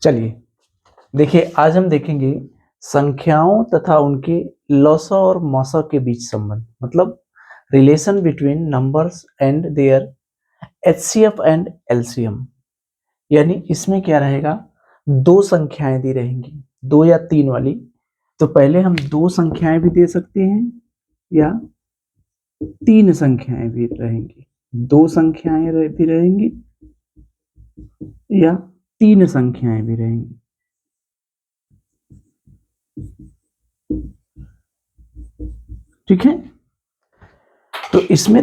चलिए देखिए, आज हम देखेंगे संख्याओं तथा उनके लॉसा और मौसा के बीच संबंध, मतलब relation between numbers and their HCF and LCM. यानी इसमें क्या रहेगा, दो संख्याएं दी रहेंगी, दो या तीन वाली। तो पहले हम दो संख्याएं भी दे सकते हैं या तीन संख्याएं भी रहेंगी, दो संख्याएं भी रहेंगी या तीन संख्याएं भी रहेंगी। ठीक है, तो इसमें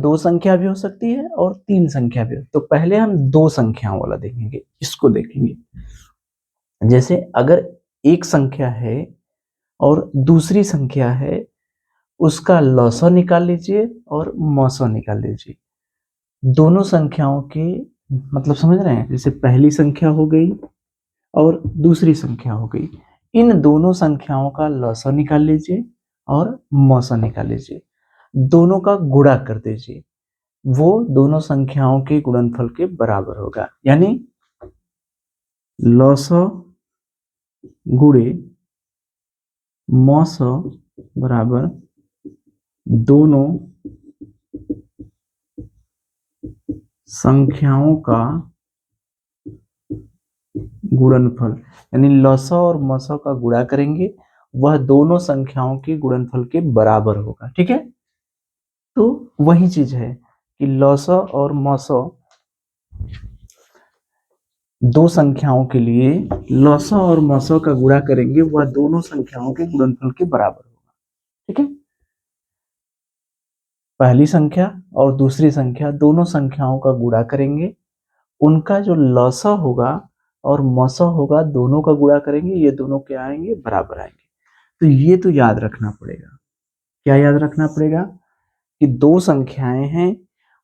दो संख्या भी हो सकती है और तीन संख्या भी। तो पहले हम दो संख्याओं वाला देखेंगे, इसको देखेंगे। जैसे अगर एक संख्या है और दूसरी संख्या है, उसका लॉसा निकाल लीजिए और मौसा निकाल लीजिए। दोनों संख्याओं के मतलब समझ रहे हैं, जैसे पहली संख्या हो गई और दूसरी संख्या हो गई, इन दोनों संख्याओं का लॉसा निकाल लीजिए और मौसा निकाल लीजिए, दोनों का गुणा कर दीजिए, वो दोनों संख्याओं के गुणनफल के बराबर होगा। यानी लॉसा गुणे मौसा बराबर दोनों संख्याओं का गुणनफल। यानी लॉसा और मौसा का गुणा करेंगे, वह दोनों संख्याओं के गुणनफल के बराबर होगा। ठीक है, तो वही चीज है कि लॉसा और मौसा दो संख्याओं के लिए लॉसा और मौसा का गुणा करेंगे, वह दोनों संख्याओं के गुणनफल के बराबर होगा। ठीक है, पहली संख्या और दूसरी संख्या दोनों संख्याओं का गुणा करेंगे, उनका जो लॉसा होगा और मौसा होगा दोनों का गुणा करेंगे, ये दोनों क्या आएंगे, बराबर आएंगे। तो ये तो याद रखना पड़ेगा। क्या याद रखना पड़ेगा कि दो संख्याएं हैं,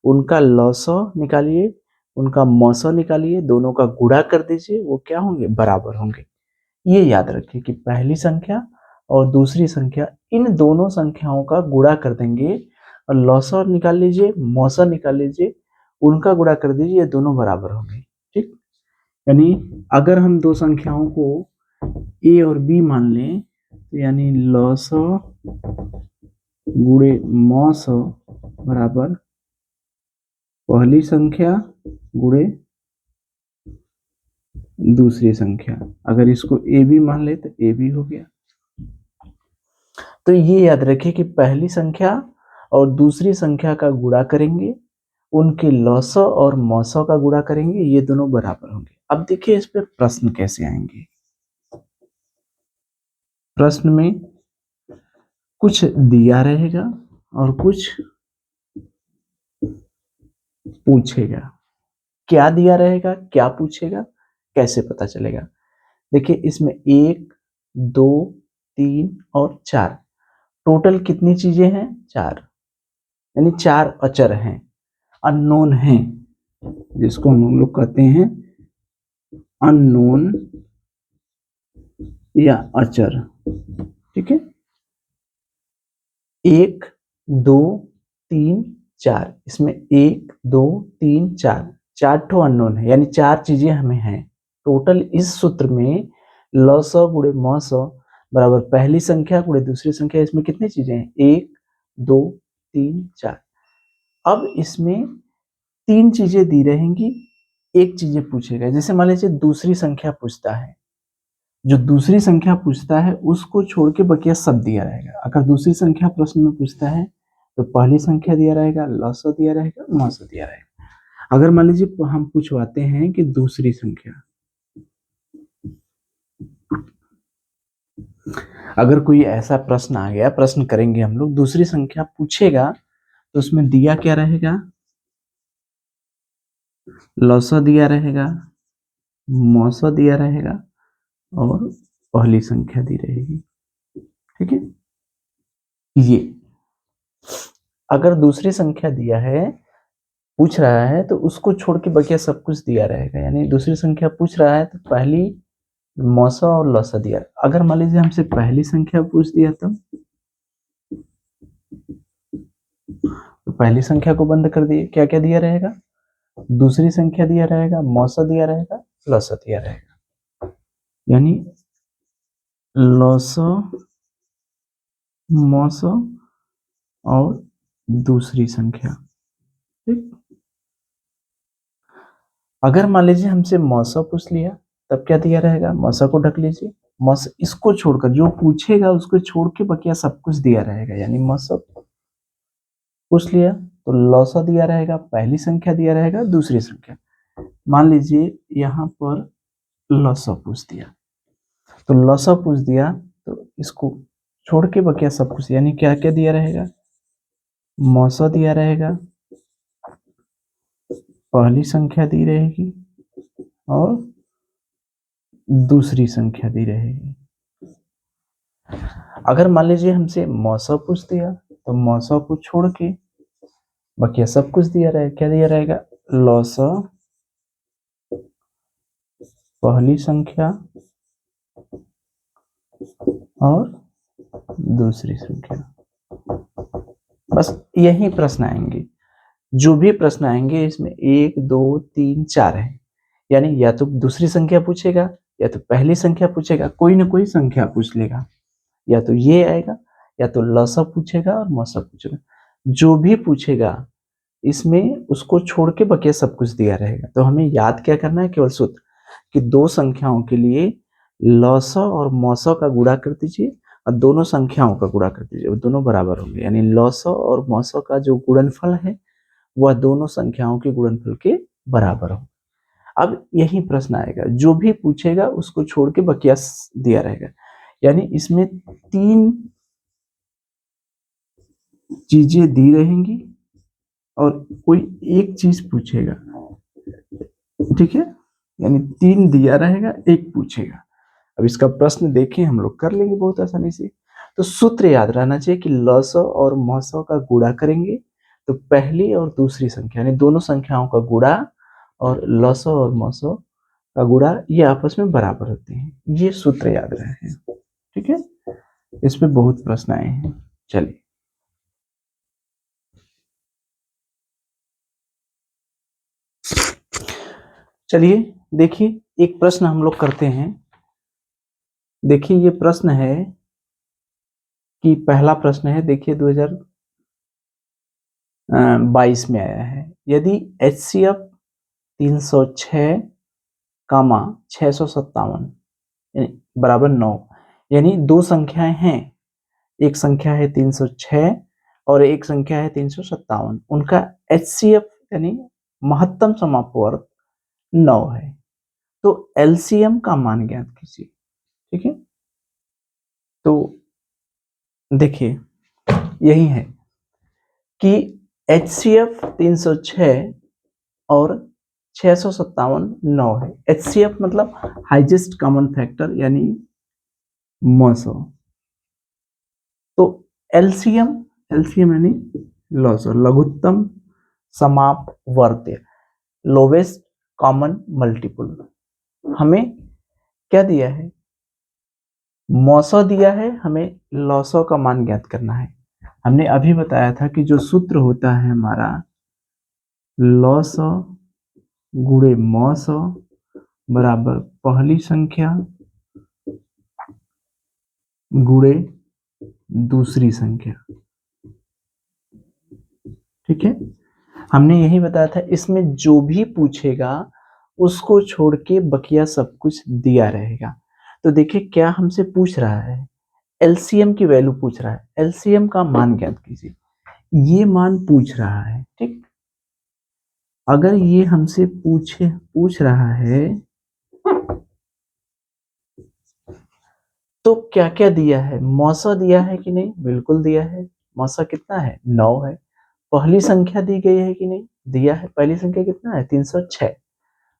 उनका लॉसा निकालिए, उनका मौसा निकालिए, दोनों का गुणा कर दीजिए, वो क्या होंगे, बराबर होंगे। ये याद रखिए कि पहली संख्या और दूसरी संख्या, इन दोनों संख्याओं का गुणा कर देंगे और लॉसा निकाल लीजिए, मौसा निकाल लीजिए, उनका गुणा कर दीजिए, ये दोनों बराबर होंगे। ठीक, यानी अगर हम दो संख्याओं को ए और बी मान लें, तो यानी लॉसा गुणे मौसा बराबर पहली संख्या गुणे दूसरी संख्या। अगर इसको ए बी मान ले तो ए बी हो गया। तो ये याद रखिए कि पहली संख्या और दूसरी संख्या का गुणा करेंगे, उनके लॉसा और मौसा का गुणा करेंगे, ये दोनों बराबर होंगे। अब देखिए इस पे प्रश्न कैसे आएंगे। प्रश्न में कुछ दिया रहेगा और कुछ पूछेगा। क्या दिया रहेगा, क्या पूछेगा, कैसे पता चलेगा। देखिए इसमें एक, दो, तीन और चार, टोटल कितनी चीजें हैं, चार। यानी चार अचर हैं, अननोन हैं, जिसको हम लोग कहते हैं अननोन या अचर। ठीक है, एक, दो, तीन, चार, इसमें एक, दो, तीन, चार, चार ठो अननोन है, यानी चार चीजें हमें हैं। टोटल इस सूत्र में लॉसा गुणे मौसा बराबर पहली संख्या गुणे दूसरी संख्या, इसमें कितनी चीजें हैं, एक, दो, तीन, चार। अब इसमें तीन चीजें दी रहेंगी, एक चीजें पूछेगा। जैसे मान लीजिए दूसरी संख्या पूछता है, जो दूसरी संख्या पूछता है उसको छोड़ के बकिया सब दिया रहेगा। अगर दूसरी संख्या प्रश्न में पूछता है तो पहली संख्या दिया रहेगा, लॉसा दिया रहेगा, मौसा दिया रहेगा। अगर मान लीजिए हम पूछवाते हैं कि दूसरी संख्या, अगर कोई ऐसा प्रश्न आ गया, प्रश्न करेंगे हम लोग, दूसरी संख्या पूछेगा, तो उसमें दिया क्या रहेगा, लॉसा दिया रहेगा, मौसा दिया रहेगा और पहली संख्या दी रहेगी। ठीक है, ये अगर दूसरी संख्या दिया है, पूछ रहा है, तो उसको छोड़ के बकिया सब कुछ दिया रहेगा। यानी दूसरी संख्या पूछ रहा है तो पहली, मौसा और लौसा दिया। अगर मान लीजिए हमसे पहली संख्या पूछ दिया तो पहली संख्या को बंद कर दिए, क्या क्या दिया रहेगा, दूसरी संख्या दिया रहेगा, मौसा दिया रहेगा, लौसा दिया रहेगा। यानी लॉसो, मौसो और दूसरी संख्या। ठीक, अगर मान लीजिए हमसे मौसा पूछ लिया तब क्या दिया रहेगा, मौसा को ढक लीजिए, मौसा इसको छोड़कर जो पूछेगा उसको छोड़ के बकिया सब कुछ दिया रहेगा, यानी मौसा पूछ लिया तो लौसा दिया रहेगा, पहली संख्या दिया रहेगा, दूसरी संख्या। मान लीजिए यहाँ पर लौसा पूछ दिया, तो लौसा पूछ दिया तो इसको छोड़ के बकिया सब कुछ, यानी क्या क्या दिया रहेगा, मौसा दिया रहेगा, पहली संख्या दी रहेगी और दूसरी संख्या दी रहेगी। अगर मान लीजिए हमसे मौसा पूछ दिया तो मौसा को छोड़ के बाकी सब कुछ दिया रहेगा, क्या दिया रहेगा, लौसा, पहली संख्या और दूसरी संख्या। बस यही प्रश्न आएंगे, जो भी प्रश्न आएंगे इसमें 1 2 3 4 है, यानी या तो दूसरी संख्या पूछेगा या तो पहली संख्या पूछेगा, कोई ना कोई संख्या पूछ लेगा, या तो ये आएगा या तो लसा पूछेगा और मौसा पूछेगा, जो भी पूछेगा इसमें उसको छोड़ के बकिया सब कुछ दिया रहेगा। तो हमें याद क्या करना है, केवल सूत्र कि दो संख्याओं के लिए लौसा और मौसा का गुणा कर दीजिए और दोनों संख्याओं का गुणा कर दीजिए, वो दोनों बराबर होंगे, यानी लौसा और मौसा का जो गुणनफल है वह दोनों संख्याओं के गुणनफल के बराबर हो। अब यही प्रश्न आएगा, जो भी पूछेगा उसको छोड़ के बकिया दिया रहेगा, यानी इसमें 3 चीजें दी रहेंगी और कोई एक चीज पूछेगा, ठीक है, यानी 3 दिया रहेगा, एक पूछेगा। अब इसका प्रश्न देखें, हम लोग कर लेंगे बहुत आसानी से। तो सूत्र याद रहना चाहिए कि लस और मस का गुणा करेंगे तो पहली और दूसरी संख्या यानी दोनों संख्याओं का गुणा और लस और मस का गुणा ये आपस में बराबर होते हैं, ये सूत्र याद रहे। ठीक है, इस पे बहुत प्रश्न आए हैं। चलिए चलिए देखिए, एक प्रश्न हम लोग करते हैं। देखिए ये प्रश्न है कि पहला प्रश्न है, देखिए 2022 में आया है। यदि HCF 306 कामा 657 बराबर 9, यानी दो संख्याएं हैं, एक संख्या है 306 और एक संख्या है 357, उनका HCF यानी महत्तम समापवर्त 9 है, तो LCM का मान ज्ञात कीजिए। ठीक है, तो देखिए यही है कि HCF 306 और 657 9 है। HCF मतलब हाईएस्ट कॉमन फैक्टर यानी 900। तो LCM, LCM यानी लघुत्तम समापवर्त्य, लोवेस्ट कॉमन मल्टीपल। हमें क्या दिया है, 900 दिया है, हमें 900 का मान ज्ञात करना है। हमने अभी बताया था कि जो सूत्र होता है हमारा 900 गुणे 900 बराबर पहली संख्या गुणे दूसरी संख्या। ठीक है, हमने यही बताया था, इसमें जो भी पूछेगा उसको छोड़ के बकिया सब कुछ दिया रहेगा। तो देखिए क्या हमसे पूछ रहा है, एलसीएम की वैल्यू पूछ रहा है, एलसीएम का मान ज्ञात कीजिए, ये मान पूछ रहा है। ठीक, अगर ये हमसे पूछ रहा है तो क्या क्या दिया है, मौसा दिया है कि नहीं, बिल्कुल दिया है, मौसा कितना है 9 है। पहली संख्या दी गई है कि नहीं, दिया है, पहली संख्या कितना है 306।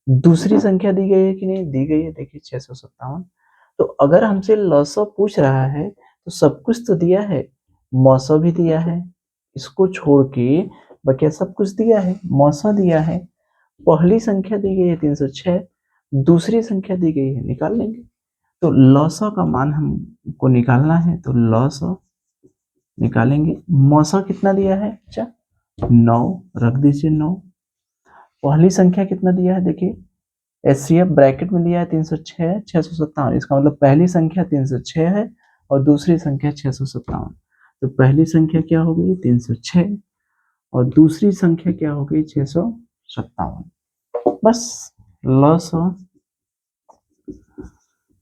दूसरी संख्या दी गई है कि नहीं, दी गई है, देखिए 657। तो अगर हमसे लौसा पूछ रहा है तो सब कुछ तो दिया है, मौसा भी दिया है, इसको छोड़ के बकिया सब कुछ दिया है, मौसा दिया है, पहली संख्या दी गई है 306, दूसरी संख्या दी गई है, निकाल लेंगे। तो लौसा का मान हमको निकालना है, तो लौसा निकालेंगे, मौसा कितना दिया है, अच्छा 9 रख दीजिए 9, पहली संख्या कितना दिया है देखिए HCF ब्रैकेट में दिया है 306 657, इसका मतलब पहली संख्या 306 है और दूसरी संख्या 657। तो पहली संख्या क्या हो गई 306 और दूसरी संख्या क्या हो गई 657। बस लॉ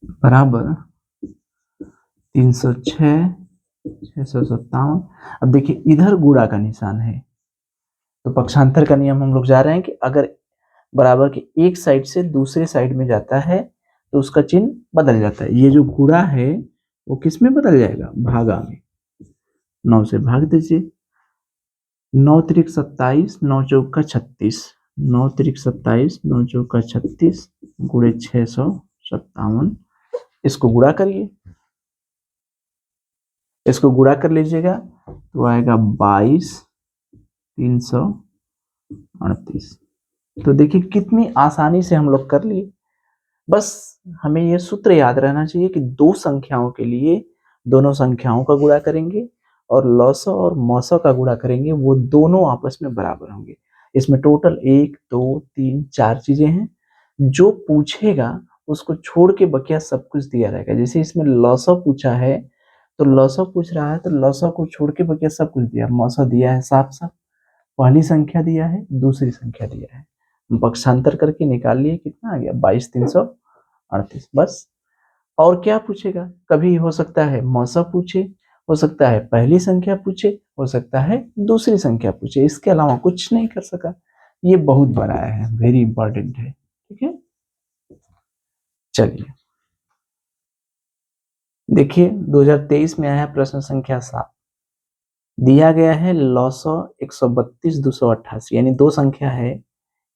बराबर 306 657। अब देखिए इधर गुणा का निशान है, तो पक्षांतर का नियम हम लोग जा रहे हैं कि अगर बराबर के एक साइड से दूसरे साइड में जाता है तो उसका चिन्ह बदल जाता है। ये जो गुणा है वो किस में बदल जाएगा, भागा में। 9 से भाग दीजिए, 9 त्रिक 27, 9 चौका 36, 9 त्रिक 27, 9 चौका 36 गुणे 657। इसको गुणा करिए, इसको गुणा कर लीजिएगा तो आएगा 22,338। तो देखिए कितनी आसानी से हम लोग कर लिए। बस हमें ये सूत्र याद रहना चाहिए कि दो संख्याओं के लिए दोनों संख्याओं का गुणा करेंगे और लॉसो और मौसो का गुणा करेंगे, वो दोनों आपस में बराबर होंगे। इसमें टोटल 1 2 3 4 चीजें हैं। जो पूछेगा उसको छोड़ के बकिया सब कुछ दिया रहेगा। जैसे इसमें लॉसो पूछा है तो लॉसो पूछ रहा है तो लॉसो को छोड़ के बकिया सब कुछ दिया। मौसो दिया है साफ साफ, पहली संख्या दिया है, दूसरी संख्या दिया है, पक्षांतर करके निकाल लिए, कितना आ गया 22,338। बस और क्या पूछेगा, कभी हो सकता है मौसा पूछे, हो सकता है पहली संख्या पूछे, हो सकता है दूसरी संख्या पूछे, इसके अलावा कुछ नहीं कर सका। ये बहुत बड़ा है, वेरी इंपॉर्टेंट है। ठीक है, चलिए देखिए 2023 में आया प्रश्न संख्या 7। दिया गया है लॉसो 132 288, यानी दो संख्या है,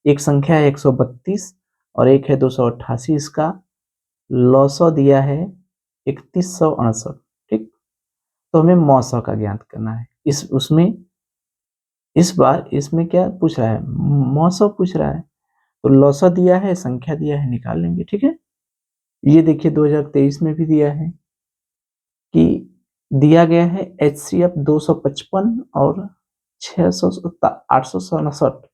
एक संख्या है 132 और एक है 288। इसका लॉसो दिया है 3168। ठीक, तो हमें मौसो का ज्ञात करना है। इस उसमें इस बार इसमें क्या पूछ रहा है, मौसो पूछ रहा है। तो लॉसो दिया है, संख्या दिया है, निकाल लेंगे। ठीक है, ये देखिए 2023 में भी दिया है कि दिया गया है HCF 255 और 867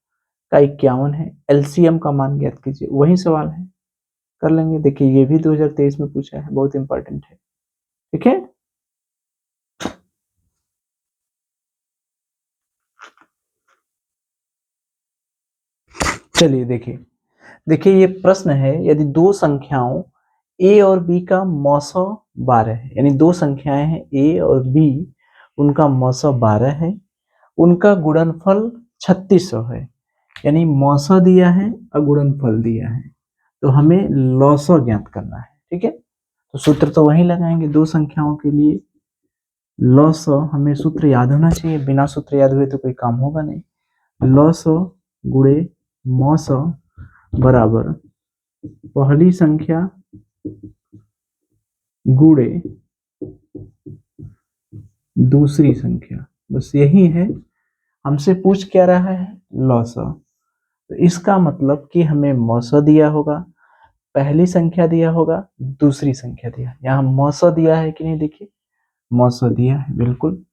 का 51 है। LCM का मान ज्ञात कीजिए, वही सवाल है, कर लेंगे। देखिए ये भी 2023 में पूछा है, बहुत इंपॉर्टेंट है। ठीक है, चलिए देखिए देखिए ये प्रश्न है, यदि दो संख्याओं a और b का मौसो 12 है, यानी दो संख्याएं हैं a और b, उनका मौसो 12 है, उनका गुणनफल 3600 है। यानी मौसो दिया है और गुणनफल दिया है, तो हमें लॉसो ज्ञात करना है। ठीक है, तो सूत्र तो वही लगाएंगे दो संख्याओं के लिए। लॉसो हमें सूत्र याद होना चाहिए, बिना सूत्र याद हुए तो कोई काम होगा नहीं। लॉसो गुणे मौसो बराबर पहली संख्या गुणे दूसरी संख्या। बस यही है, हमसे पूछ क्या रहा है, लॉसो। तो इसका मतलब कि हमें मौसो दिया होगा, पहली संख्या दिया होगा, दूसरी संख्या दिया। यहाँ मौसो दिया है कि नहीं, देखिए मौसो दिया है बिल्कुल।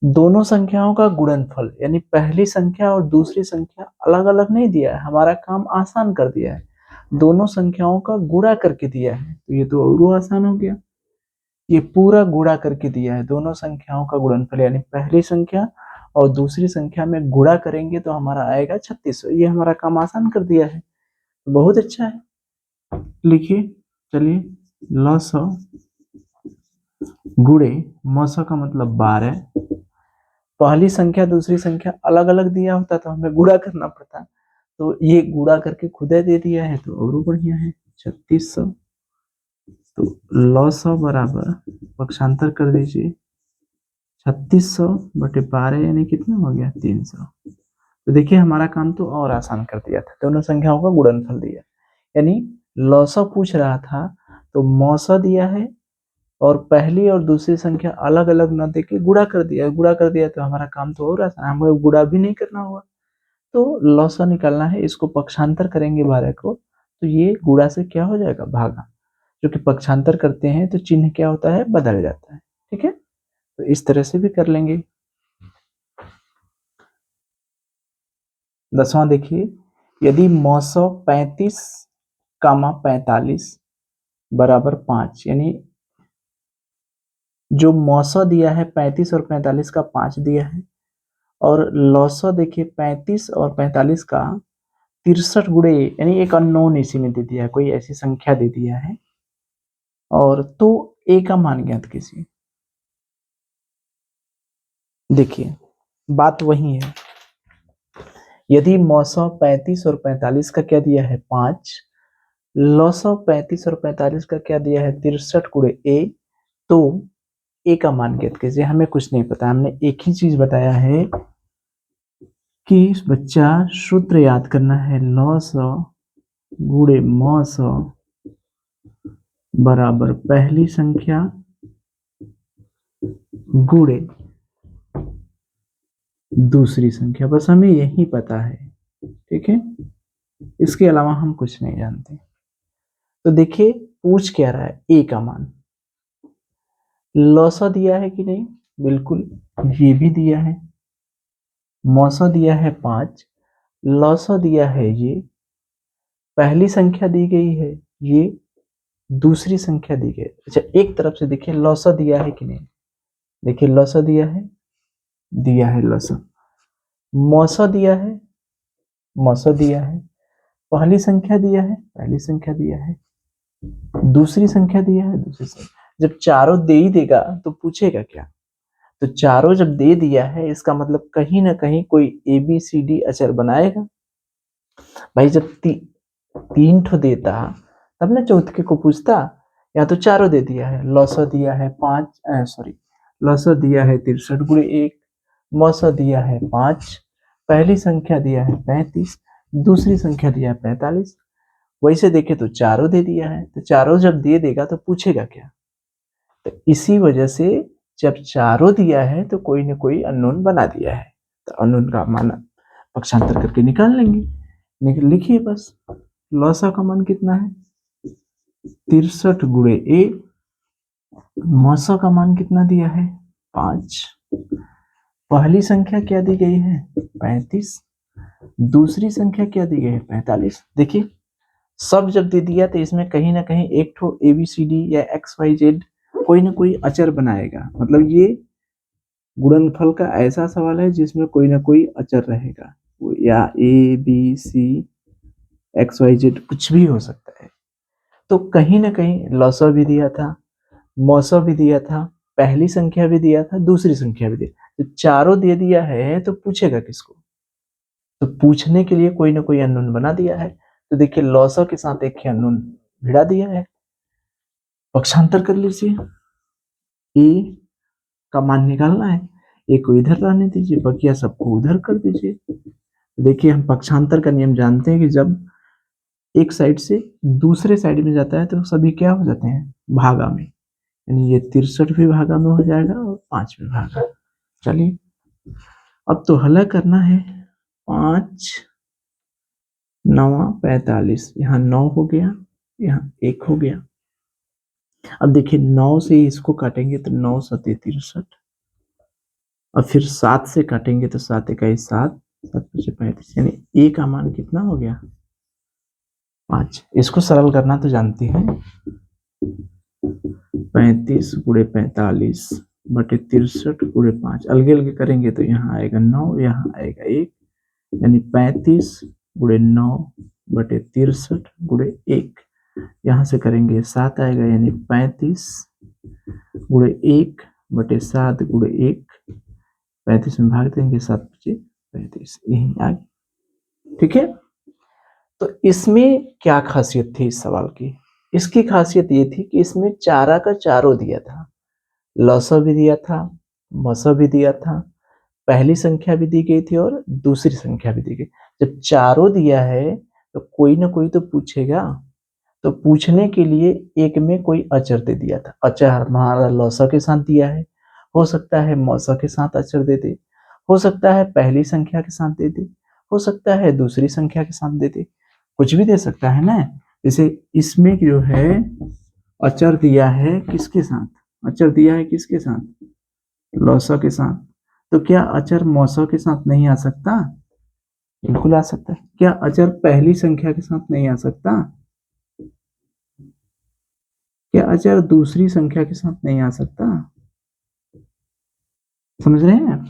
दोनों संख्याओं का गुणनफल, यानी पहली संख्या और दूसरी संख्या अलग अलग नहीं दिया है, हमारा काम आसान कर दिया है, दोनों संख्याओं का गुणा करके दिया है। तो ये तो और आसान हो गया, ये पूरा गुणा करके दिया है, दोनों संख्याओं का गुणनफल, यानी पहली संख्या और दूसरी संख्या में गुणा करेंगे तो हमारा आएगा 3600। ये हमारा काम आसान कर दिया है, बहुत अच्छा है। लिखिए, चलिए लॉसो गुणे मौसो का मतलब 12। पहली संख्या दूसरी संख्या अलग अलग दिया होता तो हमें गुणा करना पड़ता, तो ये गुणा करके खुद दे दिया है तो और बढ़िया है 3600। तो लॉसो बराबर पक्षांतर कर दीजिए, 3600 बटे 12 यानी कितना हो गया 300। तो देखिए हमारा काम तो और आसान कर दिया था, दोनों संख्याओं का गुणनफल दिया। यानी लॉसो पूछ रहा था तो मौसो दिया है और पहली और दूसरी संख्या अलग अलग न देके गुणा कर दिया, गुणा कर दिया तो हमारा काम तो और आसान, हमें गुणा भी नहीं करना होगा। तो लॉसो निकालना है, इसको पक्षांतर करेंगे 12 को तो ये गुणा से क्या हो जाएगा, भागा। जो कि पक्षांतर करते हैं तो चिन्ह क्या होता है, बदल जाता है। ठीक है, तो इस तरह से भी कर लेंगे। 10वां देखिए, यदि मौसौ 35 कामा 45 बराबर 5, यानी जो मौसौ दिया है 35 और 45 का 5 दिया है, और लौसौ देखिए 35 और 45 का 63 गुणे, यानी एक अननोन इसी में दे दिया है, कोई ऐसी संख्या दे दिया है, और तो ए का मान ज्ञात कीजिए। देखिए बात वही है, यदि मौसौ 35 और 45 का क्या दिया है 5, लौसौ 35 और 45 का क्या दिया है 63 गुणे ए, तो ए का मान ज्ञात कीजिए। हमें कुछ नहीं पता, हमने एक ही चीज बताया है कि बच्चा सूत्र याद करना है, लौसौ गुणे मौसौ बराबर पहली संख्या गुणे दूसरी संख्या, बस हमें यही पता है, ठीक है, इसके अलावा हम कुछ नहीं जानते। तो देखिए पूछ क्या रहा है, ए का मान, लौसा दिया है कि नहीं, बिल्कुल ये भी दिया है, मौसा दिया है 5, लौसा दिया है ये, पहली संख्या दी गई है ये, दूसरी संख्या दी गई। अच्छा एक तरफ से देखिए लौसा दिया है कि नहीं, देखिए लौसा दिया है लौसा, मौसा दिया है, मौसा दिया है, पहली संख्या दिया है, पहली संख्या दिया है, दूसरी संख्या दिया है, दूसरी संख्या। जब चारों दे ही देगा तो पूछेगा क्या, तो चारों जब दे दिया है इसका मतलब कहीं ना कहीं कोई ए बी सी डी अचर बनाएगा। भाई जब तीन ठो देता तब ना चौथे को पूछता, या तो चारों दे दिया है, लौसा दिया है 5, सॉरी लौसा दिया है 63 गुणे 1, मौसा दिया है 5, पहली संख्या दिया है 35, दूसरी संख्या दिया है 45, वैसे देखे तो चारों दे दिया है, तो चारों जब दे देगा तो पूछेगा क्या, तो इसी वजह से जब चारों दिया है तो कोई ना कोई अननोन बना दिया है, तो अननोन का मान पक्षांतर करके निकाल लेंगे। लिखिए बस, लौसा का मान कितना है 63 गुणे ए, मौसा का मान कितना दिया है 5, पहली संख्या क्या दी गई है 35, दूसरी संख्या क्या दी गई है 45। देखिए सब जब दे दिया तो इसमें कहीं ना कहीं एक ठो एबीसीडी या एक्स वाई जेड कोई ना कोई अचर बनाएगा, मतलब ये गुणनफल का ऐसा सवाल है जिसमें कोई ना कोई अचर रहेगा, या A B C X Y Z कुछ भी हो सकता है। तो कहीं ना कहीं लौसा भी दिया था, मौसा भी दिया था, पहली संख्या भी दिया था, दूसरी संख्या भी दिया, तो चारों दे दिया है तो पूछेगा किसको, तो पूछने के लिए कोई ना कोई अननोन बना दिया है। तो देखिए लौसा के साथ एक अननोन भिड़ा दिया है, पक्षांतर कर लीजिए, ए का मान निकालना है, ए को इधर रहने दीजिए, बकिया सबको उधर कर दीजिए। देखिए हम पक्षांतर का नियम जानते हैं कि जब एक साइड से दूसरे साइड में जाता है तो सभी क्या हो जाते हैं भागा में, यानी ये 63 भी भागा में हो जाएगा और 5 भी भागा। चलिए अब तो हल करना है, 5 9 45, यहाँ 9 हो गया, यहाँ 1 हो गया। अब देखिए 9 से इसको काटेंगे तो 9 सते 63, और फिर 7 से काटेंगे तो 7 इकाई 7, 7 पचे 35, यानी ए का मान कितना हो गया 5। इसको सरल करना तो जानते हैं, 35 गुणे 45 बटे 63 गुणे 5, अलगे अलगे करेंगे तो यहाँ आएगा 9, यहाँ आएगा 1, यानी 35 गुणे 9 बटे 63 गुणे 1, यहाँ से करेंगे 7 आएगा, यानी 35 गुणे 1 बटे 7 गुणे 1, 35 में भाग देंगे 7 पचे 35, यही आ गया। ठीक है, तो इसमें क्या खासियत थी इस सवाल की, इसकी खासियत ये थी कि इसमें चारा का चारों दिया था, लौसा भी दिया था, मौसा भी दिया था, पहली संख्या भी दी गई थी और दूसरी संख्या भी दी गई। जब चारों दिया है तो कोई ना कोई तो पूछेगा, तो पूछने के लिए एक में कोई अचर दे दिया था, अचर हमारा लौसा के साथ दिया है, हो सकता है मौसा के साथ अचर दे दे, हो सकता है पहली संख्या के साथ दे दे, हो सकता है दूसरी संख्या के साथ दे दे, कुछ भी दे सकता है ना। जैसे इसमें जो है अचर दिया है किसके साथ, अचर दिया है किसके साथ, लौसा के साथ, तो क्या अचर मौसा के साथ नहीं आ सकता, बिल्कुल आ सकता है। क्या अचर पहली संख्या के साथ नहीं आ सकता? क्या अचर दूसरी संख्या के साथ नहीं आ सकता? समझ रहे हैं?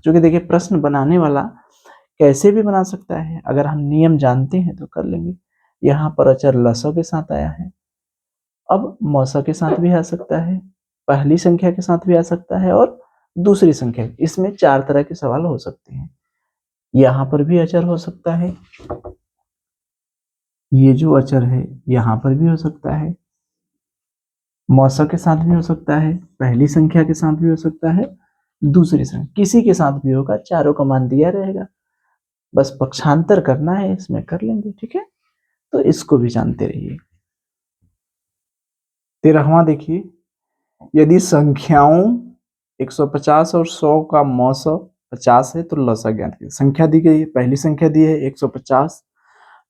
क्योंकि देखिए प्रश्न बनाने वाला कैसे भी बना सकता है, अगर हम नियम जानते हैं तो कर लेंगे। यहाँ पर अचर लसो के साथ आया है, अब मौसा के साथ भी आ सकता है, पहली संख्या के साथ भी आ सकता है और दूसरी संख्या। इसमें 4 तरह के सवाल हो सकते हैं। यहाँ पर भी अचर हो सकता है, ये जो अचर है यहाँ पर भी हो सकता है, मौसा के साथ भी हो सकता है, पहली संख्या के साथ भी हो सकता है, दूसरी संख्या किसी के साथ भी होगा, चारों का मान दिया रहेगा, बस पक्षांतर करना है, इसमें कर लेंगे। ठीक है, तो इसको भी जानते रहिए। 13वां देखिए, यदि संख्याओं 150 और 100 का मौसा 50 है तो लसा ज्ञात कीजिए। संख्या दी गई है, पहली संख्या दी है 150,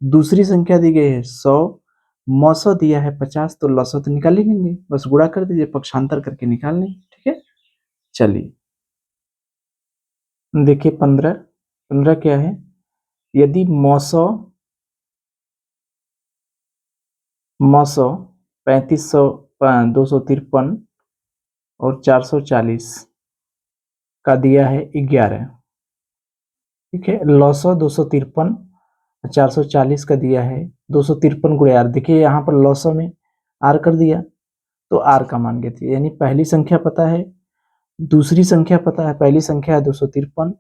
दूसरी संख्या दी गई है 100, मौसा दिया है 50, तो लसा तो निकाल ही लेंगे, बस गुणा कर दीजिए, पक्षांतर करके निकाल लेंगे। ठीक है, चलिए देखिए 15। 15 क्या है, यदि मौसा 3500 253 और 440 का दिया है 11। ठीक है, लौसौ 253 440 का दिया है 253 गुणे आर। देखिए यहाँ पर लौसौ में आर कर दिया तो आर का मान लेते, यानी पहली संख्या पता है, दूसरी संख्या पता है, पहली संख्या है 253,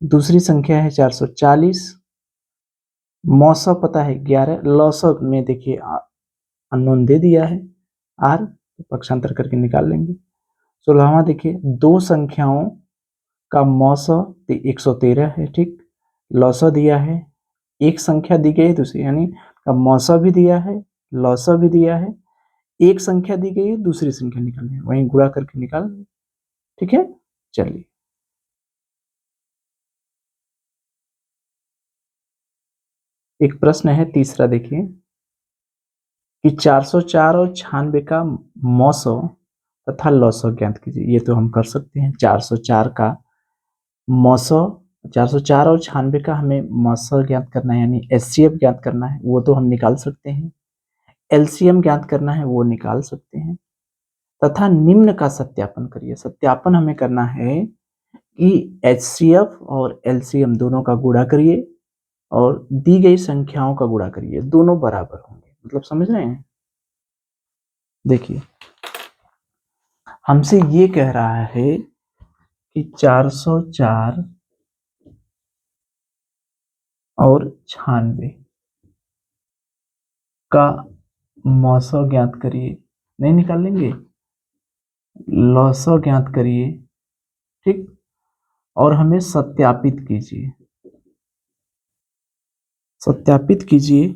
दूसरी संख्या है 440, मौसौ पता है 11, लौसौ में देखिए अननोन दे दिया है आर, तो पक्षांतर करके निकाल लेंगे। 16वां देखिए, दो संख्याओं का मौसौ 113 है। ठीक, लौसौ दिया है, एक संख्या दी गई है दूसरी, यानी का मौसौ भी दिया है, लौसौ भी दिया है, एक संख्या दी गई है, दूसरी संख्या निकालनी है, वहीं गुणा करके निकाल। ठीक है, चलिए एक प्रश्न है तीसरा देखिए, कि 404 और 96 का मौसौ तथा लौसौ ज्ञात कीजिए। ये तो हम कर सकते हैं, 404 का मौसौ, 404 और 96 का हमें मौसौ ज्ञात करना है, यानी एचसीएफ ज्ञात करना है, वो तो हम निकाल सकते हैं। एलसीएम ज्ञात करना है, वो निकाल सकते हैं। तथा निम्न का सत्यापन करिए। सत्यापन हमें करना है कि एचसीएफ और एलसीएम दोनों का गुणा करिए और दी गई संख्याओं का गुणा करिए, दोनों बराबर होंगे। मतलब समझ रहे हैं? देखिए हमसे ये कह रहा है कि 404 और 96 का मौसौ ज्ञात करिए, नहीं निकाल लेंगे, लौसौ ज्ञात करिए। ठीक, और हमें सत्यापित कीजिए, सत्यापित कीजिए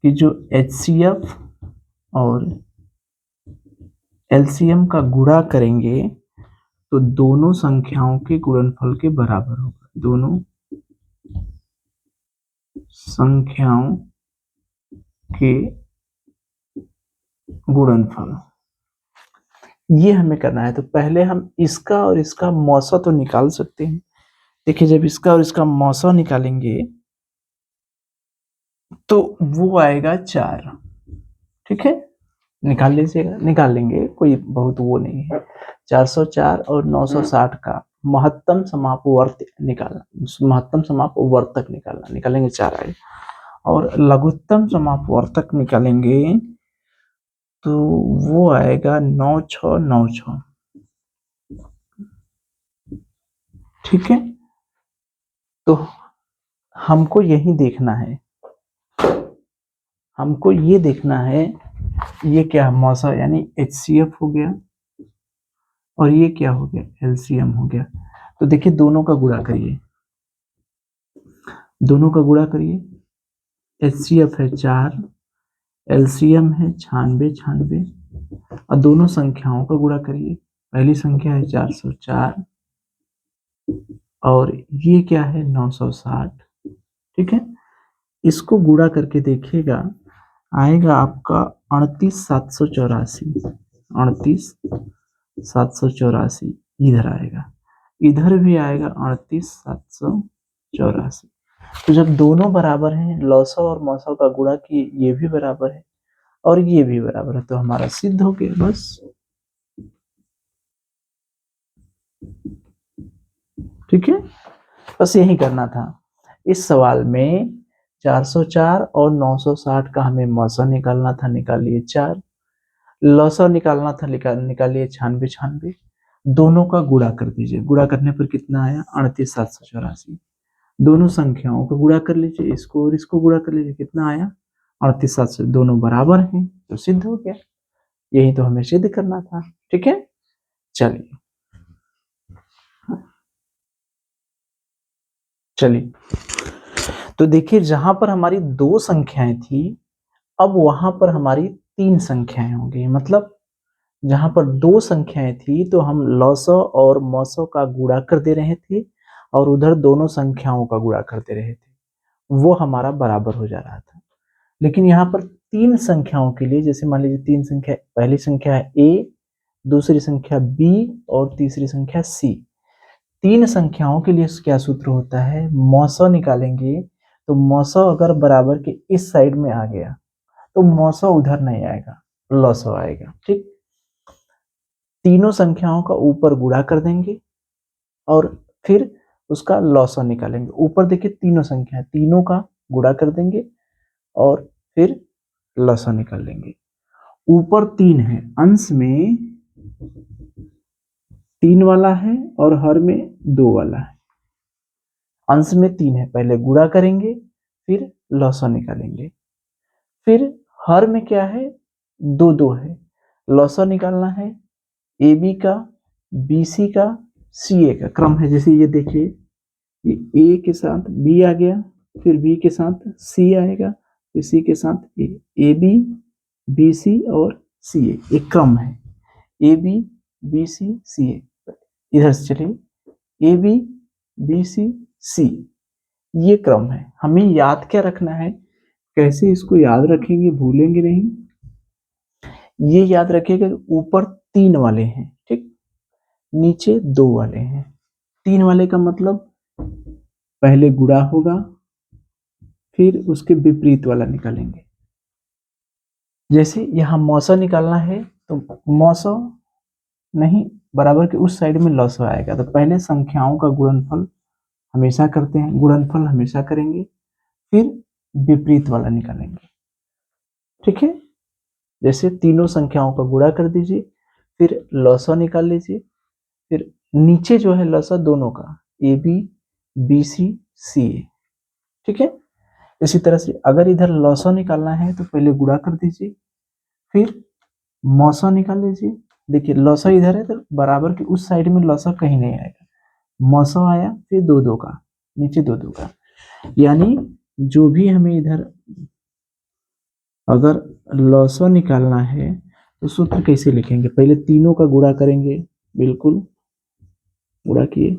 कि जो एचसीएफ और एलसीएम का गुणा करेंगे तो दोनों संख्याओं के गुणनफल के बराबर होगा, दोनों संख्याओं के गुणनफल, ये हमें करना है। तो पहले हम इसका और इसका मौसा तो निकाल सकते हैं। देखिए जब इसका और इसका मौसा निकालेंगे तो वो आएगा 4। ठीक है, निकाल लीजिएगा, निकाल लेंगे, कोई बहुत वो नहीं है। 404 और 960 का महत्तम समापवर्त निकालना, महत्तम समापवर्तक निकालना, निकालेंगे 4 आए, और लघुत्तम समापवर्तक निकालेंगे तो वो आएगा 9696। ठीक है, तो हमको यही देखना है, हमको ये देखना है ये क्या मौसा, यानी एचसीएफ हो गया और ये क्या हो गया, एलसीएम हो गया। तो देखिए दोनों का गुणा करिए, दोनों का गुणा करिए। एचसीएफ है 4, एलसीएम है 96 96, और दोनों संख्याओं का गुणा करिए। पहली संख्या है 404 और ये क्या है 960। ठीक है, इसको गुणा करके देखिएगा, आएगा आपका 38784, 38784 इधर आएगा, इधर भी आएगा 38784। 84। तो जब दोनों बराबर हैं, लॉसा और मौसा का गुणा किए, ये भी बराबर है और ये भी बराबर है, तो हमारा सिद्ध हो गया। बस ठीक है, बस यही करना था। इस सवाल में 404 और 960 का हमें मौसा निकालना था, निकाल लिए 4। लौसा निकालना था, निकालिए 96 96। दोनों का गुणा कर दीजिए, गुणा करने पर कितना आया? 38,784। दोनों संख्याओं को गुणा कर लीजिए, इसको और इसको गुणा कर लीजिए, कितना आया? 38,700। दोनों बराबर हैं तो सिद्ध हो गया। यही तो हमें सिद्ध करना था। ठीक है, चलिए चलिए। तो देखिए, जहां पर हमारी दो संख्याएं थी, अब वहां पर हमारी तीन संख्याएं होंगी। मतलब जहां पर दो संख्याएं थी तो हम लॉसो और मौसो का गुणा कर दे रहे थे और उधर दोनों संख्याओं का गुणा कर दे रहे थे, वो हमारा बराबर हो जा रहा था। लेकिन यहाँ पर तीन संख्याओं के लिए, जैसे मान लीजिए तीन संख्या, पहली संख्या है ए, दूसरी संख्या बी और तीसरी संख्या सी। तीन संख्याओं के लिए क्या सूत्र होता है? मौसो निकालेंगे तो मौसो अगर बराबर के इस साइड में आ गया तो मौसो उधर नहीं आएगा, लॉसो आएगा। ठीक, तीनों संख्याओं का ऊपर गुणा कर देंगे और फिर उसका लॉसो निकालेंगे। ऊपर देखिए तीनों संख्या, तीनों का गुणा कर देंगे और फिर लॉसो निकाल लेंगे। ऊपर तीन है, अंश में तीन वाला है और हर में दो वाला है। अंश में तीन है, पहले गुणा करेंगे फिर लॉसो निकालेंगे। फिर हर में क्या है? दो दो है, लॉसो निकालना है। ए बी का, बी सी का, सी ए का क्रम है। जैसे ये देखिए, ये ए के साथ बी आ गया, फिर बी के साथ सी आएगा, फिर सी के साथ ए। ए बी, बी सी और सी ए, एक क्रम है। A B, B C, C ए। इधर से चलिए, ए बी, बी सी, सी, ये क्रम है। हमें याद क्या रखना है? कैसे इसको याद रखेंगे, भूलेंगे नहीं। ये याद रखिएगा, ऊपर तीन वाले हैं, ठीक, नीचे दो वाले हैं। तीन वाले का मतलब पहले गुणा होगा फिर उसके विपरीत वाला निकालेंगे। जैसे यहाँ मौसा निकालना है तो मौसा नहीं, बराबर के उस साइड में लॉसो आएगा, तो पहले संख्याओं का गुणनफल हमेशा करते हैं, गुणनफल हमेशा करेंगे, फिर विपरीत वाला निकालेंगे। ठीक है, जैसे तीनों संख्याओं का गुणा कर दीजिए, फिर लॉसो निकाल लीजिए, फिर नीचे जो है लॉसो दोनों का, ए बी, बी सी, सी ए। ठीक है, इसी तरह से अगर इधर लॉसो निकालना है तो पहले गुणा कर दीजिए, फिर मौसा निकाल लीजिए। देखिए लॉसो इधर है तो बराबर के उस साइड में लॉसो कहीं नहीं आएगा, मौसा आया, फिर दो दो का, नीचे दो दो का। यानी जो भी हमें इधर अगर लॉसो निकालना है तो सूत्र कैसे लिखेंगे? पहले तीनों का गुणा करेंगे, बिल्कुल गुणा किए,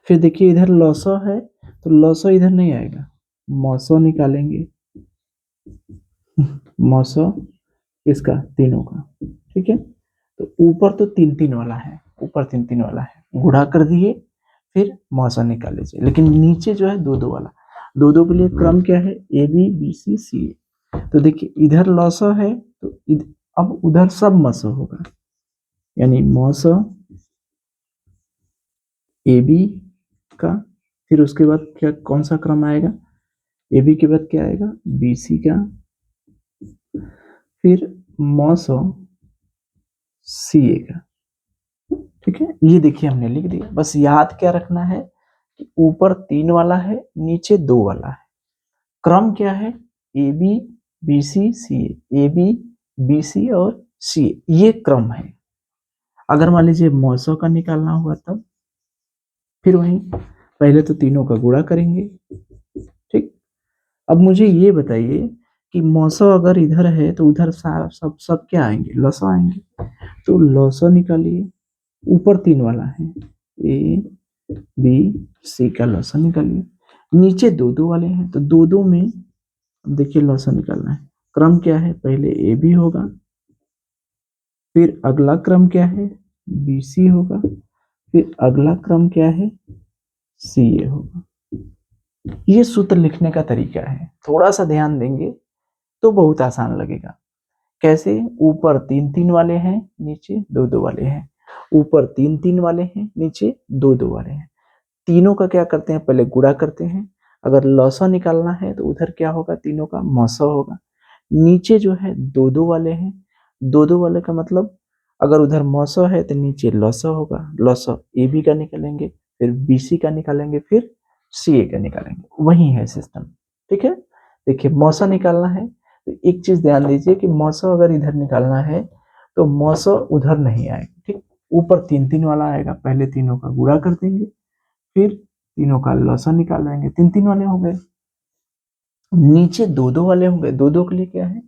फिर देखिए इधर लॉसो है तो लॉसो इधर नहीं आएगा, मौसो निकालेंगे, मौसो इसका तीनों का। ठीक है, तो ऊपर तो तीन तीन वाला है, ऊपर तीन तीन वाला है, गुणा कर दिए, फिर मौसा निकाल लीजिए। लेकिन नीचे जो है दो दो वाला, दो दो के लिए क्रम क्या है? A B, B C, C ए। तो देखिए इधर लॉसो है तो अब उधर सब मसो होगा, यानी मौसो ए बी का, फिर उसके बाद क्या, कौन सा क्रम आएगा? ए बी के बाद क्या आएगा? बी सी का, फिर मौसो सी ए का। ठीक है, ये देखिए हमने लिख दिया। बस याद क्या रखना है कि ऊपर तीन वाला है, नीचे दो वाला है। क्रम क्या है? A B, B C, C A B, B C और सी, ये क्रम है। अगर मान लीजिए मौसों का निकालना हुआ तब फिर वही पहले तो तीनों का गुणा करेंगे। ठीक, अब मुझे ये बताइए कि मौसो अगर इधर है तो उधर सारा सब सब क्या आएंगे? लसो आएंगे, तो लसो निकालिए। ऊपर तीन वाला है, ए बी सी का लॉसन निकालिए। नीचे दो दो वाले हैं तो दो दो में देखिए लॉसन निकालना है। क्रम क्या है? पहले ए बी होगा, फिर अगला क्रम क्या है? बी सी होगा, फिर अगला क्रम क्या है? सी ए होगा। ये सूत्र लिखने का तरीका है, थोड़ा सा ध्यान देंगे तो बहुत आसान लगेगा। कैसे? ऊपर 3 3 वाले हैं, नीचे 2 2 वाले हैं। ऊपर 3 3 वाले हैं, नीचे 2 2 वाले हैं। तीनों का क्या करते हैं? पहले गुणा करते हैं। अगर लौसा निकालना है तो उधर क्या होगा? तीनों का मौसा होगा। नीचे जो है 2 2 वाले हैं, 2 2 वाले का मतलब अगर उधर मौसा है तो नीचे लौसा होगा। लौसा ए बी का निकालेंगे, फिर बी सी का निकालेंगे, फिर सी ए का निकालेंगे। वही है सिस्टम। ठीक है, देखिए मौसा निकालना है तो एक चीज ध्यान दीजिए कि मौसा अगर इधर निकालना है तो मौसा उधर नहीं आएगा। ठीक, ऊपर 3 3 वाला आएगा, पहले तीनों का गुणा कर देंगे, फिर तीनों का लौसा निकाल लेंगे। 3 3 वाले हो गए। नीचे 2 2 वाले हो गए। 2 2 के लिए क्या है?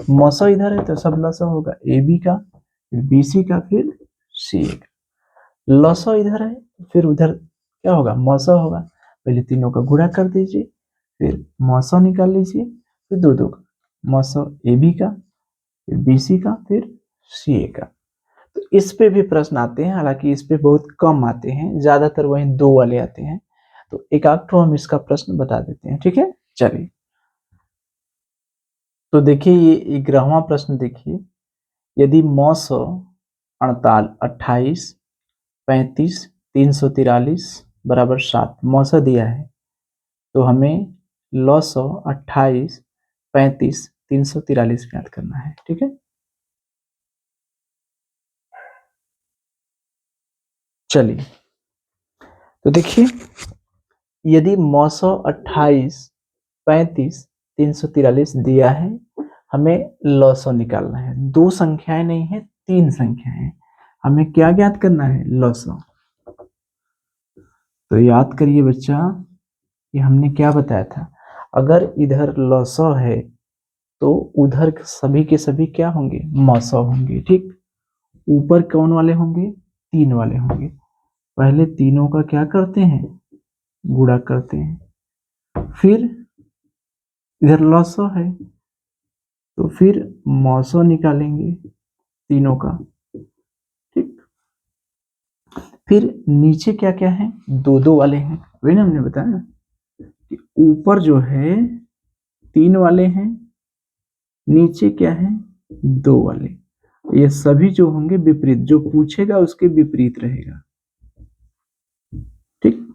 मौसा इधर है तो सब लौसा होगा, ए बी का, फिर बी सी का, फिर सी ए का। लौसा इधर है फिर उधर क्या होगा? मौसा होगा। पहले तीनों का गुणा कर दीजिए, फिर मौसा निकाल लीजिए, फिर 2 2 का मौसा ए बी का, फिर बी सी का, फिर सी ए का। तो इस पे भी प्रश्न आते हैं, हालांकि इस पे बहुत कम आते हैं, ज्यादातर वही 2 वाले आते हैं। तो एक आध ठो हम इसका प्रश्न बता देते हैं। ठीक है, चलिए। तो देखिए ये 11वां प्रश्न देखिए। यदि मौस 28 35 343 बराबर 7 मौसा दिया है तो हमें लॉस 28 35 343 ज्ञात करना है। ठीक है, चलिए। तो देखिए यदि मौसौ 28 35 343 दिया है, हमें लॉसो निकालना है। दो संख्याएं नहीं है, तीन संख्याएं हैं। हमें क्या ज्ञात करना है? लॉसो। तो याद करिए बच्चा, ये हमने क्या बताया था? अगर इधर लॉसो है तो उधर सभी के सभी क्या होंगे? मौसौ होंगे। ठीक, ऊपर कौन वाले होंगे? 3 वाले होंगे। पहले तीनों का क्या करते हैं? गुणा करते हैं। फिर इधर लॉसो है तो फिर मौसो निकालेंगे तीनों का। ठीक, फिर नीचे क्या क्या है? 2 2 वाले हैं। वही ना हमने बताया कि ऊपर जो है 3 वाले हैं, नीचे क्या है? 2 वाले। ये सभी जो होंगे विपरीत, जो पूछेगा उसके विपरीत रहेगा। ठीक,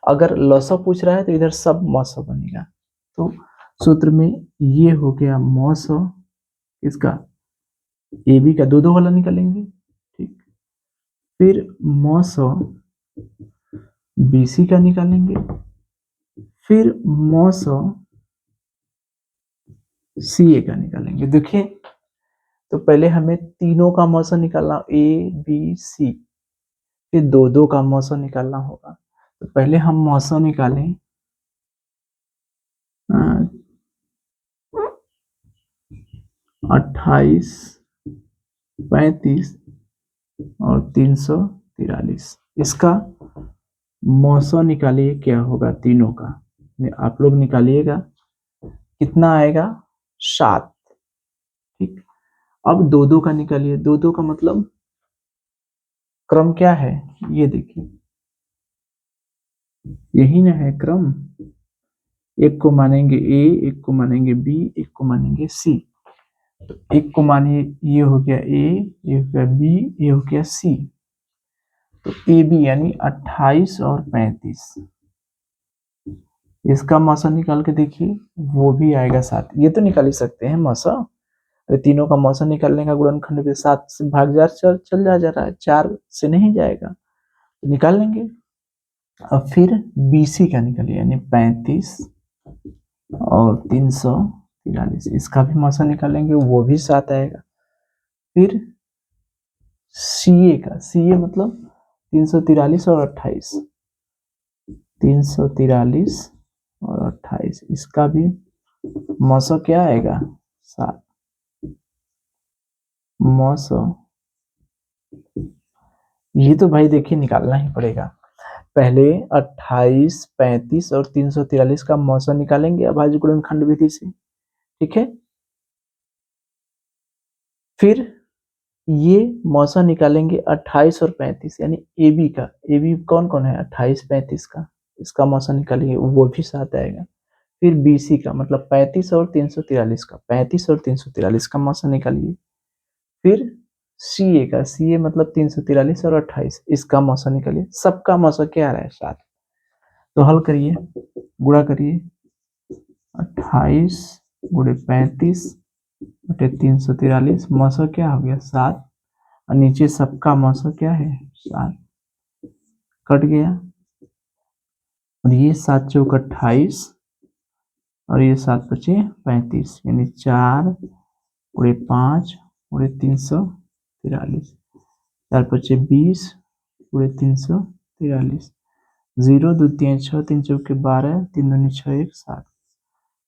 अगर लॉसो पूछ रहा है तो इधर सब मौसो बनेगा। तो सूत्र में ये हो गया मौसो, इसका ए बी का 2 2 वाला निकालेंगे। ठीक, फिर मौसो बी सी का निकालेंगे, फिर मौसो सी ए का निकालेंगे। देखिए तो पहले हमें तीनों का मौसम निकालना, ए बी सी, फिर 2 2 का मौसम निकालना होगा। तो पहले हम मौसम निकालें 28 35 और 343। इसका मौसम निकालिए, क्या होगा तीनों का? आप लोग निकालिएगा, कितना आएगा? 7। ठीक, अब 2 2 का निकालिए। 2 2 का मतलब क्रम क्या है? ये देखिए, यही ना है क्रम। एक को मानेंगे ए, एक को मानेंगे बी, एक को मानेंगे सी। तो एक को मानिए, ये हो गया ए, ये हो गया बी, ये हो गया सी। तो ए बी यानी 28 और 35, इसका मौसा निकाल के देखिए, वो भी आएगा 7। ये तो निकाल ही सकते हैं मौसा। अरे तीनों का मौसा निकालने का गुणनखंड भी 7 से भाग जा चल जा रहा है, 4 से नहीं जाएगा, तो निकाल लेंगे। अब फिर बीसी का निकालिए, यानी 35 और 343, इसका भी मौसा निकालेंगे, वो भी 7 आएगा। फिर सीए का, सीए मतलब 343 और 28, 343 और 28, इसका भी मौसा क्या आएगा? 7 मौसा। ये तो भाई देखिए निकालना ही पड़ेगा। पहले 28 35 और 343 का मौसा निकालेंगे अभाज्य गुणनखंड विधि से। ठीक है, फिर ये मौसा निकालेंगे 28 और 35, यानी ए बी का। ए बी कौन कौन है? 28 35 का। इसका मौसा निकालिए, वो भी 7 आएगा। फिर BC का मतलब 35 और 343 का, 35 और 343 का मौसा निकालिए। फिर CA का, CA मतलब 343 और 28, इसका मौसा निकालिए। सबका मौसा क्या आ रहा है? 7। तो हल करिए, गुणा करिए, 28 गुणे 35 बटे 343, मौसा क्या हो गया? 7। और नीचे सबका मौसा क्या है? 7। कट गया, और ये 7 चौक 28 और ये 7 पचे 35, यानी 4 गुणे 5 गुणे 343, 4 पचे 20 गुणे 343, 0 2 3 6 3 चौके 12 3 दूनी 6 1 7,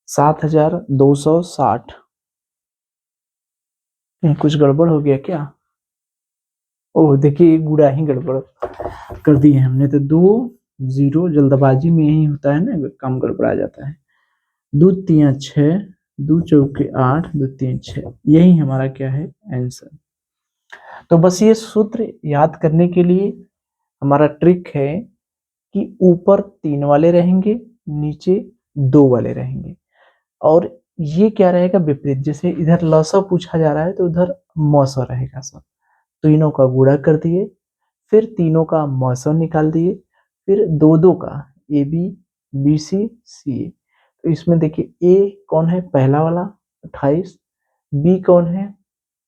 7260। कुछ गड़बड़ हो गया क्या? ओह देखिए, गुड़ा ही गड़बड़ कर दी है हमने। तो 2 0 जल्दबाजी में यही होता है ना, काम गड़बड़ा जाता है। 2 3 6, 2 चौके 8, 2 3 6, यही हमारा क्या है? आंसर। तो बस ये सूत्र याद करने के लिए हमारा ट्रिक है कि ऊपर 3 वाले रहेंगे, नीचे 2 वाले रहेंगे, और ये क्या रहेगा? विपरीत। जैसे इधर लसा पूछा जा रहा है तो उधर मौसा रहेगा। सब तीनों का गुणा कर दिए, फिर तीनों का मौसा निकाल दिए, फिर दो दो का AB BC CA। तो इसमें देखिए A कौन है? पहला वाला 28, B कौन है?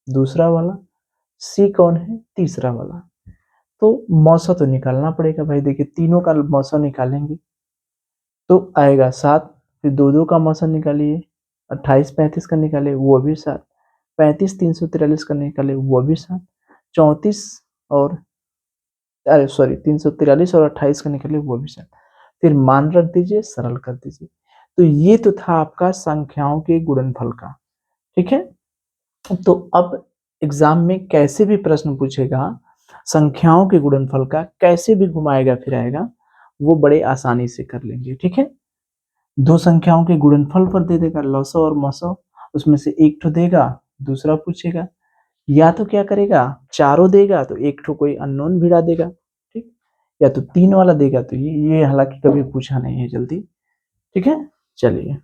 दूसरा वाला, C कौन है? तीसरा वाला। तो मौसा तो निकालना पड़ेगा भाई। देखिए तीनों का मौसा निकालेंगे तो आएगा 7, फिर दो दो का मौसा निकालिए, 28 35 का निकाले वो भी 7, 35 343 का निकाले वो भी 7, 34 और अरे सॉरी 343 और 28 का निकाले वो भी 7। फिर मान रख दीजिए, सरल कर दीजिए। तो ये तो था आपका संख्याओं के गुणनफल का। ठीक है, तो अब एग्जाम में कैसे भी प्रश्न पूछेगा संख्याओं के गुणनफल का, कैसे भी घुमाएगा फिराएगा, वो बड़े आसानी से कर लेंगे। ठीक है, दो संख्याओं के गुणनफल पर दे देगा लसो और मसो, उसमें से एक ठो देगा, दूसरा पूछेगा, या तो क्या करेगा? चारों देगा तो एक ठो कोई अननोन भिड़ा देगा। ठीक, या तो 3 वाला देगा तो ये हालांकि कभी पूछा नहीं है जल्दी। ठीक है, चलिए।